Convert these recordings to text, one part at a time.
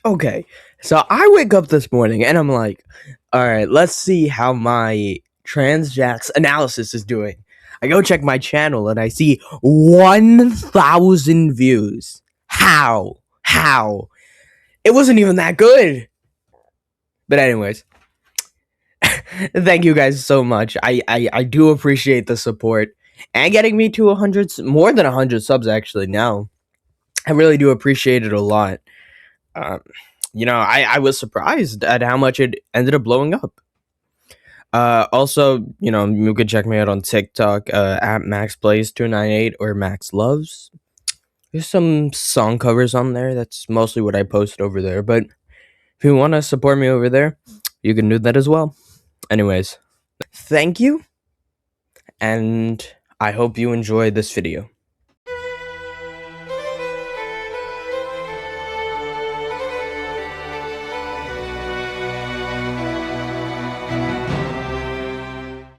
Okay, so I wake up this morning and I'm like, all right, let's see how my Transjack's analysis is doing. I go check my channel and I see 1,000 views. How? How? It wasn't even that good. But anyways, thank you guys so much. I do appreciate the support and getting me to 100, more than 100 subs actually now. I really do appreciate it a lot. Um, I was surprised at how much it ended up blowing up. Also, you can check me out on TikTok at MaxPlays298 or Max Loves. There's some song covers on there. That's mostly what I post over there. But if you want to support me over there, you can do that as well. Anyways, thank you, and I hope you enjoy this video.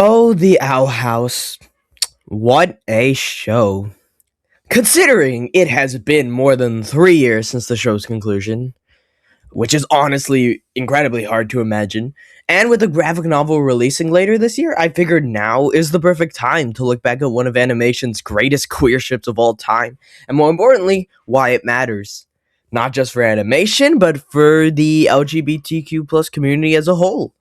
Oh, the Owl House. What a show. Considering it has been more than 3 years since the show's conclusion, which is honestly incredibly hard to imagine, and with the graphic novel releasing later this year, I figured now is the perfect time to look back at one of animation's greatest queer ships of all time, and more importantly, why it matters. Not just for animation, but for the LGBTQ plus community as a whole.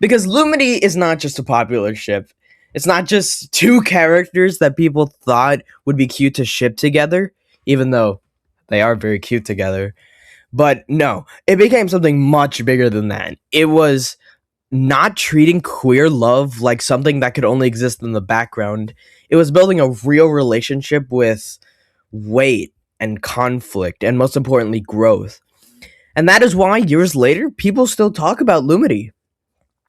Because Lumity is not just a popular ship. It's not just two characters that people thought would be cute to ship together, even though they are very cute together. But no, it became something much bigger than that. It was not treating queer love like something that could only exist in the background. It was building a real relationship with weight and conflict, and most importantly, growth. And that is why years later, people still talk about Lumity.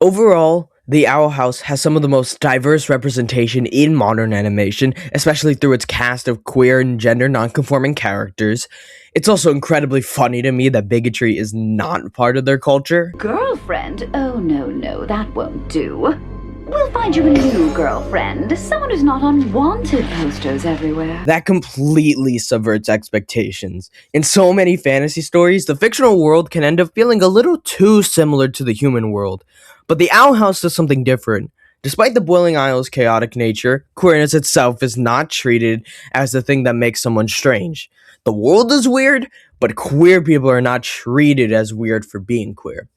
Overall, the Owl House has some of the most diverse representation in modern animation, especially through its cast of queer and gender nonconforming characters. It's also incredibly funny to me that bigotry is not part of their culture. Girlfriend? Oh, no, that won't do. We'll find you a new girlfriend, someone who's not on wanted posters everywhere. That completely subverts expectations. In so many fantasy stories, the fictional world can end up feeling a little too similar to the human world. But the Owl House does something different. Despite the Boiling Isle's chaotic nature, queerness itself is not treated as the thing that makes someone strange. The world is weird, but queer people are not treated as weird for being queer.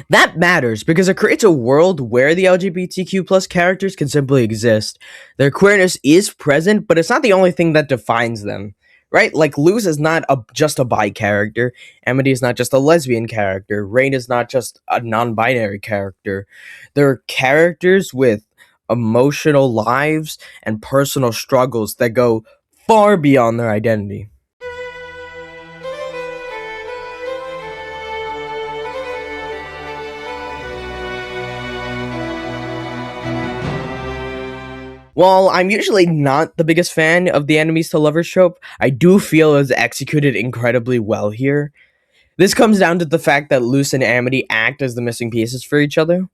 That matters because it creates a world where the LGBTQ plus characters can simply exist. Their queerness is present, but it's not the only thing that defines them. Right? Like, Luz is not just a bi character. Amity is not just a lesbian character. Rain is not just a non-binary character. They're characters with emotional lives and personal struggles that go far beyond their identity. While I'm usually not the biggest fan of the enemies to lovers trope, I do feel it was executed incredibly well here. This comes down to the fact that Luce and Amity act as the missing pieces for each other.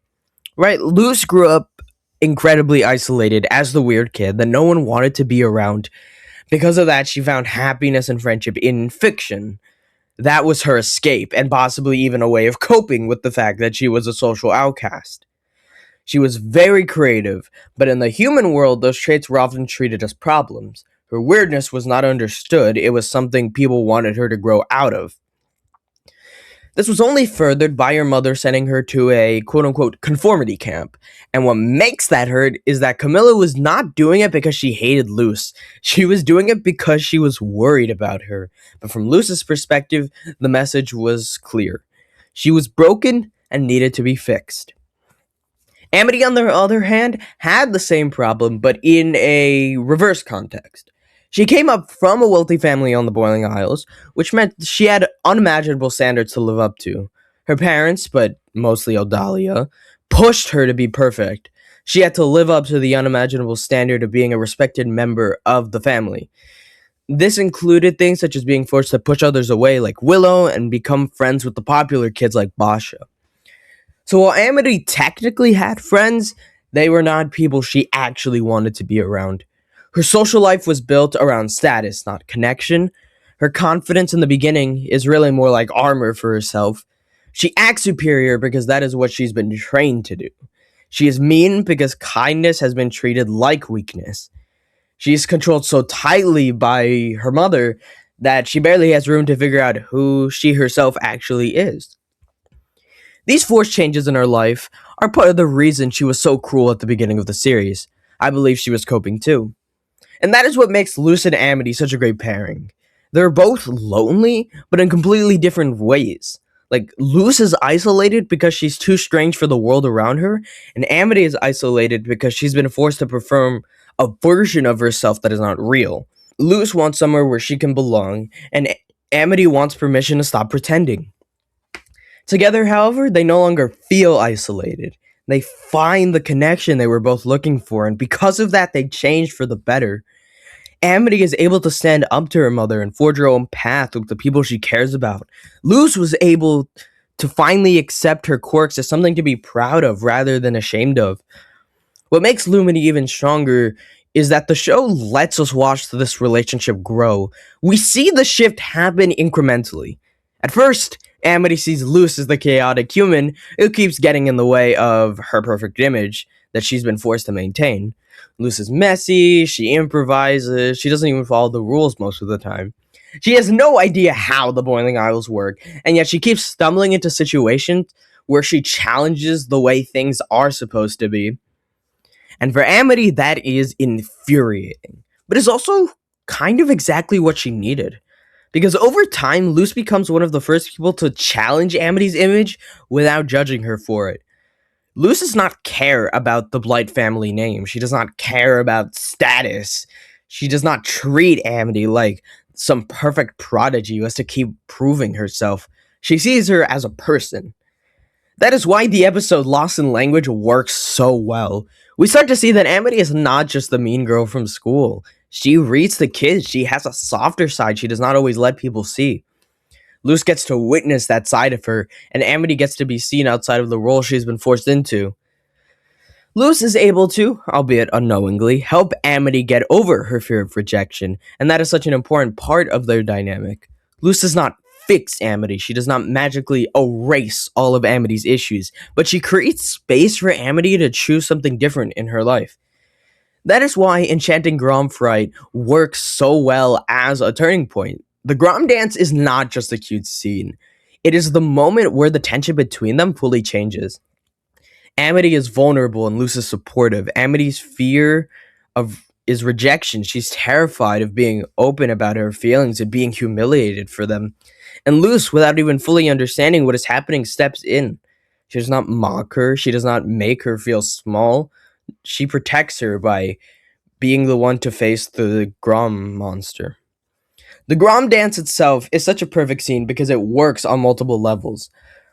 Right? Luce grew up incredibly isolated as the weird kid that no one wanted to be around. Because of that, she found happiness and friendship in fiction. That was her escape, and possibly even a way of coping with the fact that she was a social outcast. She was very creative, but in the human world, those traits were often treated as problems. Her weirdness was not understood, it was something people wanted her to grow out of. This was only furthered by her mother sending her to a quote-unquote conformity camp. And what makes that hurt is that Camilla was not doing it because she hated Luce. She was doing it because she was worried about her. But from Luce's perspective, the message was clear. She was broken and needed to be fixed. Amity, on the other hand, had the same problem, but in a reverse context. She came up from a wealthy family on the Boiling Isles, which meant she had unimaginable standards to live up to. Her parents, but mostly Odalia, pushed her to be perfect. She had to live up to the unimaginable standard of being a respected member of the family. This included things such as being forced to push others away like Willow and become friends with the popular kids like Basha. So while Amity technically had friends, they were not people she actually wanted to be around. Her social life was built around status, not connection. Her confidence in the beginning is really more like armor for herself. She acts superior because that is what she's been trained to do. She is mean because kindness has been treated like weakness. She is controlled so tightly by her mother that she barely has room to figure out who she herself actually is. These forced changes in her life are part of the reason she was so cruel at the beginning of the series. I believe she was coping too. And that is what makes Luce and Amity such a great pairing. They're both lonely, but in completely different ways. Like, Luce is isolated because she's too strange for the world around her, and Amity is isolated because she's been forced to perform a version of herself that is not real. Luce wants somewhere where she can belong, and Amity wants permission to stop pretending. Together, however, they no longer feel isolated. They find the connection they were both looking for, and because of that, they change for the better. Amity is able to stand up to her mother and forge her own path with the people she cares about. Luce was able to finally accept her quirks as something to be proud of rather than ashamed of. What makes Lumity even stronger is that the show lets us watch this relationship grow. We see the shift happen incrementally. At first, Amity sees Luce as the chaotic human who keeps getting in the way of her perfect image that she's been forced to maintain. Luce is messy, she improvises, she doesn't even follow the rules most of the time. She has no idea how the Boiling Isles work, and yet she keeps stumbling into situations where she challenges the way things are supposed to be. And for Amity, that is infuriating. But it's also kind of exactly what she needed. Because over time, Luce becomes one of the first people to challenge Amity's image without judging her for it. Luce does not care about the Blight family name. She does not care about status. She does not treat Amity like some perfect prodigy who has to keep proving herself. She sees her as a person. That is why the episode Lost in Language works so well. We start to see that Amity is not just the mean girl from school. She reads the kids. She has a softer side she does not always let people see. Luce gets to witness that side of her, and Amity gets to be seen outside of the role she's been forced into. Luce is able to, albeit unknowingly, help Amity get over her fear of rejection, and that is such an important part of their dynamic. Luce does not fix Amity, she does not magically erase all of Amity's issues, but she creates space for Amity to choose something different in her life. That is why Enchanting Grom Fright works so well as a turning point. The Grom dance is not just a cute scene. It is the moment where the tension between them fully changes. Amity is vulnerable and Luce is supportive. Amity's fear of is rejection. She's terrified of being open about her feelings and being humiliated for them. And Luce, without even fully understanding what is happening, steps in. She does not mock her. She does not make her feel small. She protects her by being the one to face the Grom monster. The Grom dance itself is such a perfect scene because it works on multiple levels.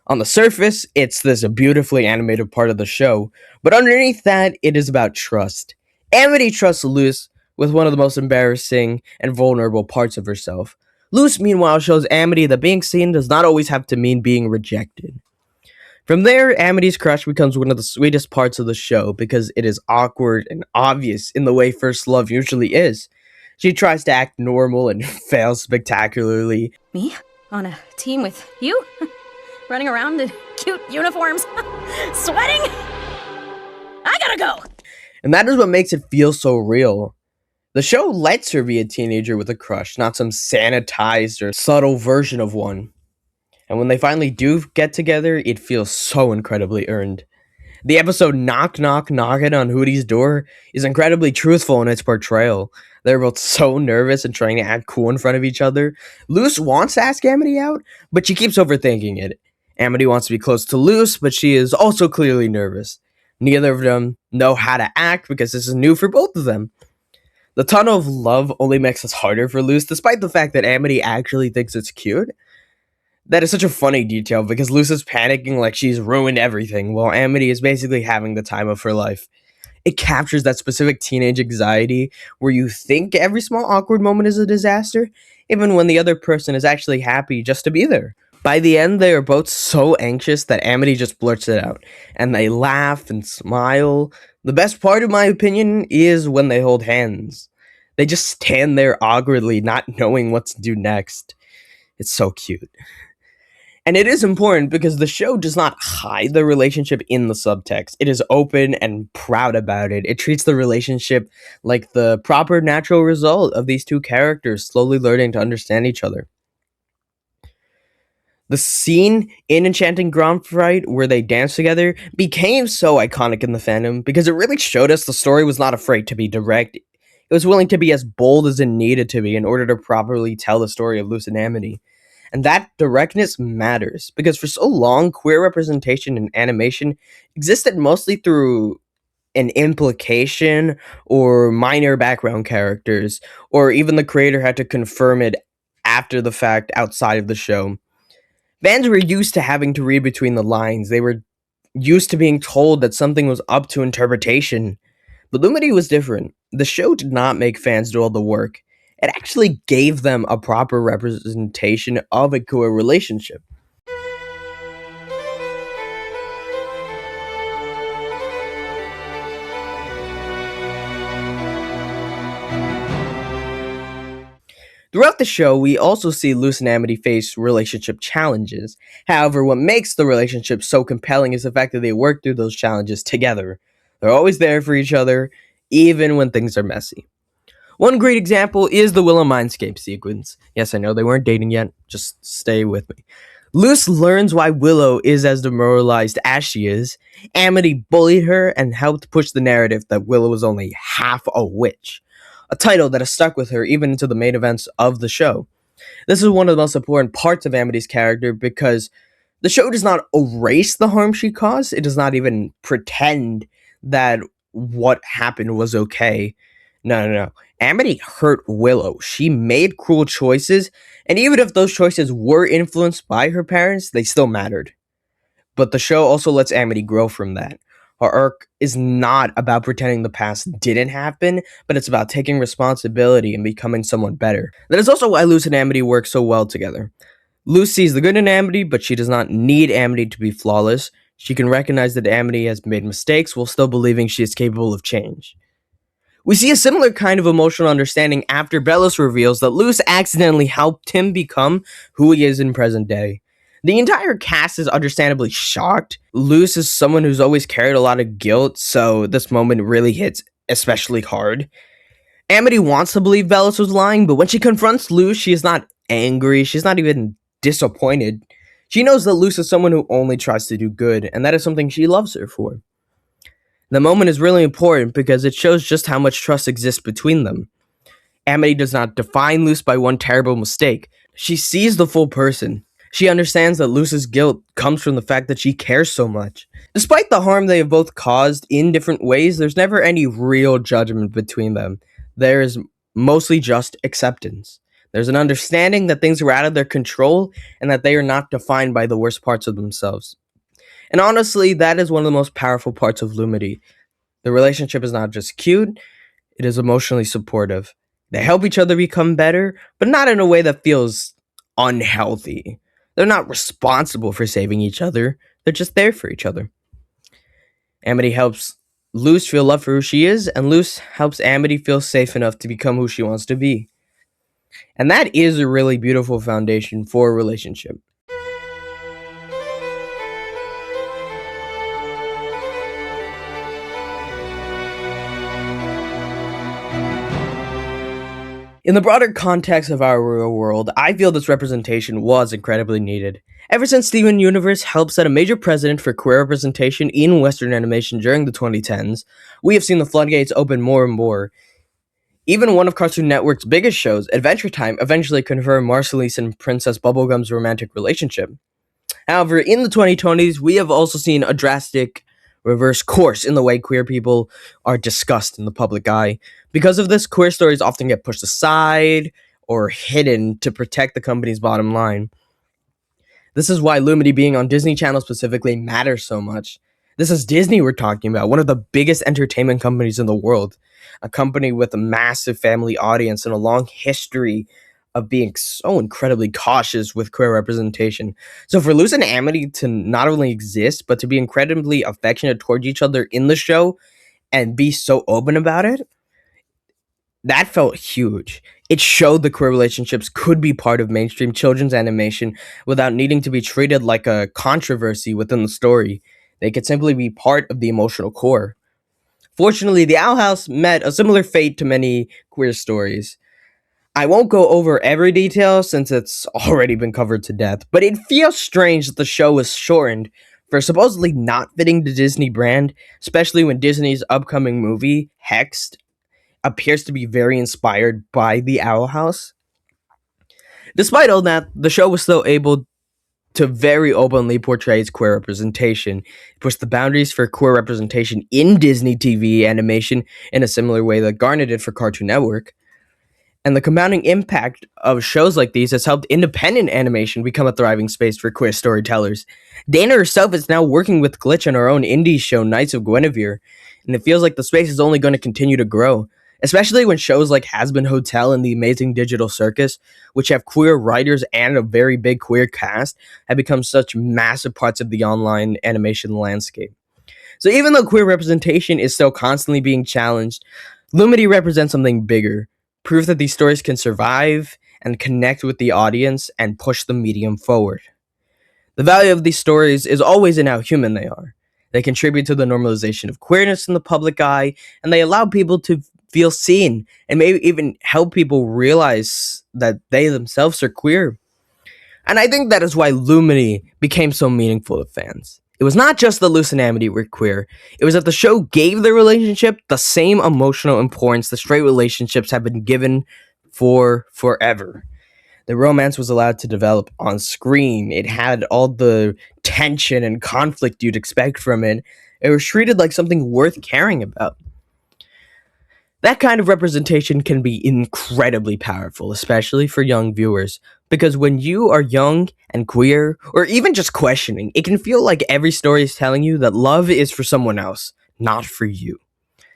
On the surface, it's this beautifully animated part of the show, but underneath that, it is about trust. Amity trusts Luce with one of the most embarrassing and vulnerable parts of herself. Luce, meanwhile, shows Amity that being seen does not always have to mean being rejected. From there, Amity's crush becomes one of the sweetest parts of the show because it is awkward and obvious in the way first love usually is. She tries to act normal and fails spectacularly. Me? On a team with you? Running around in cute uniforms? Sweating? I gotta go! And that is what makes it feel so real. The show lets her be a teenager with a crush, not some sanitized or subtle version of one. And when they finally do get together, it feels so incredibly earned. The episode Knock Knock Knockin' on Hootie's Door is incredibly truthful in its portrayal. They're both so nervous and trying to act cool in front of each other. Luce wants to ask Amity out, but she keeps overthinking it. Amity wants to be close to Luce, but she is also clearly nervous. Neither of them know how to act because this is new for both of them. The tunnel of love only makes this harder for Luce, despite the fact that Amity actually thinks it's cute. That is such a funny detail because Luce is panicking like she's ruined everything, while Amity is basically having the time of her life. It captures that specific teenage anxiety where you think every small awkward moment is a disaster, even when the other person is actually happy just to be there. By the end, they are both so anxious that Amity just blurts it out, and they laugh and smile. The best part, in my opinion, is when they hold hands. They just stand there awkwardly, not knowing what to do next. It's so cute. And it is important because the show does not hide the relationship in the subtext. It is open and proud about it. It treats the relationship like the proper natural result of these two characters slowly learning to understand each other. The scene in Enchanting Grand Fright where they dance together became so iconic in the fandom because it really showed us the story was not afraid to be direct. It was willing to be as bold as it needed to be in order to properly tell the story of Luce and Amity. And that directness matters because for so long, queer representation in animation existed mostly through an implication or minor background characters, or even the creator had to confirm it after the fact outside of the show. Fans were used to having to read between the lines. They were used to being told that something was up to interpretation. But Lumity was different. The show did not make fans do all the work. It actually gave them a proper representation of a queer relationship. Throughout the show, we also see Luce and Amity face relationship challenges. However, what makes the relationship so compelling is the fact that they work through those challenges together. They're always there for each other, even when things are messy. One great example is the Willow Mindscape sequence. Yes, I know they weren't dating yet, just stay with me. Luce learns why Willow is as demoralized as she is. Amity bullied her and helped push the narrative that Willow was only half a witch, a title that has stuck with her even into the main events of the show. This is one of the most important parts of Amity's character because the show does not erase the harm she caused. It does not even pretend that what happened was okay. No. Amity hurt Willow. She made cruel choices, and even if those choices were influenced by her parents, they still mattered. But the show also lets Amity grow from that. Her arc is not about pretending the past didn't happen, but it's about taking responsibility and becoming someone better. That is also why Luce and Amity work so well together. Luce sees the good in Amity, but she does not need Amity to be flawless. She can recognize that Amity has made mistakes while still believing she is capable of change. We see a similar kind of emotional understanding after Bellos reveals that Luce accidentally helped him become who he is in present day. The entire cast is understandably shocked. Luce is someone who's always carried a lot of guilt, so this moment really hits especially hard. Amity wants to believe Bellos was lying, but when she confronts Luce, she is not angry, she's not even disappointed. She knows that Luce is someone who only tries to do good, and that is something she loves her for. The moment is really important because it shows just how much trust exists between them. Amity does not define Luce by one terrible mistake. She sees the full person. She understands that Luce's guilt comes from the fact that she cares so much. Despite the harm they have both caused in different ways, there's never any real judgment between them. There is mostly just acceptance. There's an understanding that things are out of their control and that they are not defined by the worst parts of themselves. And honestly, that is one of the most powerful parts of Lumity. The relationship is not just cute, it is emotionally supportive. They help each other become better, but not in a way that feels unhealthy. They're not responsible for saving each other, they're just there for each other. Amity helps Luce feel loved for who she is, and Luce helps Amity feel safe enough to become who she wants to be. And that is a really beautiful foundation for a relationship. In the broader context of our real world, I feel this representation was incredibly needed. Ever since Steven Universe helped set a major precedent for queer representation in Western animation during the 2010s, we have seen the floodgates open more and more. Even one of Cartoon Network's biggest shows, Adventure Time, eventually confirmed Marcelise and Princess Bubblegum's romantic relationship. However, in the 2020s, we have also seen a drastic reverse course in the way queer people are discussed in the public eye. Because of this, queer stories often get pushed aside or hidden to protect the company's bottom line. This is why Lumity being on Disney Channel specifically matters so much. This is Disney we're talking about, one of the biggest entertainment companies in the world, a company with a massive family audience and a long history of being so incredibly cautious with queer representation. So for Luce and Amity to not only exist, but to be incredibly affectionate towards each other in the show and be so open about it, That felt huge. It showed the queer relationships could be part of mainstream children's animation without needing to be treated like a controversy within the story. They could simply be part of the emotional core. Fortunately, The Owl House met a similar fate to many queer stories. I won't go over every detail since it's already been covered to death, but it feels strange that the show was shortened for supposedly not fitting the Disney brand, especially when Disney's upcoming movie, Hexed, appears to be very inspired by the Owl House. Despite all that, the show was still able to very openly portray its queer representation. It pushed the boundaries for queer representation in Disney TV animation in a similar way that Garner did for Cartoon Network. And the compounding impact of shows like these has helped independent animation become a thriving space for queer storytellers. Dana herself is now working with Glitch on her own indie show, Knights of Guinevere, and it feels like the space is only going to continue to grow, especially when shows like Has Been Hotel and The Amazing Digital Circus, which have queer writers and a very big queer cast, have become such massive parts of the online animation landscape. So even though queer representation is still constantly being challenged, Lumity represents something bigger, proof that these stories can survive and connect with the audience and push the medium forward. The value of these stories is always in how human they are. They contribute to the normalization of queerness in the public eye, and they allow people to feel seen and maybe even help people realize that they themselves are queer. And I think that is why Lumity became so meaningful to fans. It was not just that Luce and Amity were queer, it was that the show gave their relationship the same emotional importance that straight relationships have been given for forever. The romance was allowed to develop on screen. It had all the tension and conflict you'd expect from it. It was treated like something worth caring about. That kind of representation can be incredibly powerful, especially for young viewers, because when you are young and queer, or even just questioning, it can feel like every story is telling you that love is for someone else, not for you.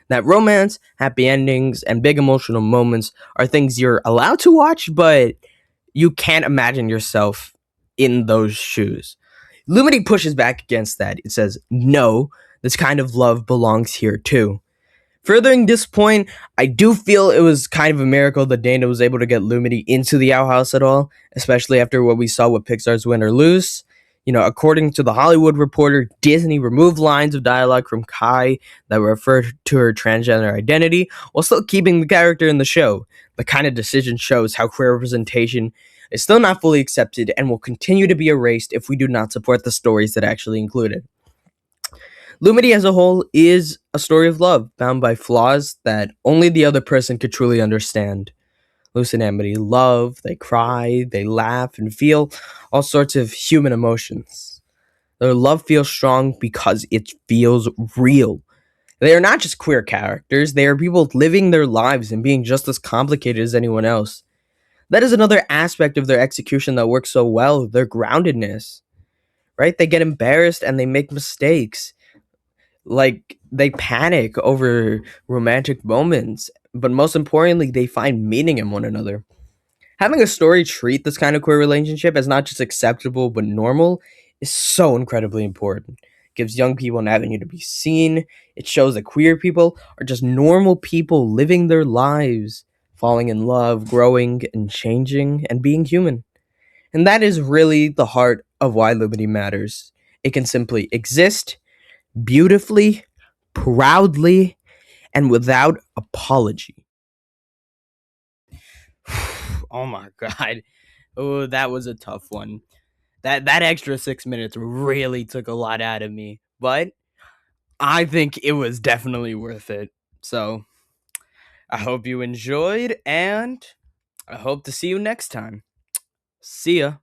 That romance, happy endings, and big emotional moments are things you're allowed to watch, but you can't imagine yourself in those shoes. Lumity pushes back against that. It says, no, this kind of love belongs here too. Furthering this point, I do feel it was kind of a miracle that Dana was able to get Lumity into the Owl House at all, especially after what we saw with Pixar's Win or Lose. You know, according to The Hollywood Reporter, Disney removed lines of dialogue from Kai that referred to her transgender identity while still keeping the character in the show. The kind of decision shows how queer representation is still not fully accepted and will continue to be erased if we do not support the stories that actually include it. Lumity as a whole is a story of love, bound by flaws that only the other person could truly understand. Luce and Amity love, they cry, they laugh, and feel all sorts of human emotions. Their love feels strong because it feels real. They are not just queer characters, they are people living their lives and being just as complicated as anyone else. That is another aspect of their execution that works so well, their groundedness. Right? They get embarrassed and they make mistakes, like they panic over romantic moments, but most importantly they find meaning in one another. Having a story treat this kind of queer relationship as not just acceptable but normal is so incredibly important. It gives young people an avenue to be seen. It shows that queer people are just normal people living their lives, falling in love, growing and changing and being human. And that is really the heart of why Liberty matters. It can simply exist beautifully, proudly, and without apology. Oh my god. Oh, that was a tough one. That extra 6 minutes really took a lot out of me. But I think it was definitely worth it. So I hope you enjoyed, and I hope to see you next time. See ya.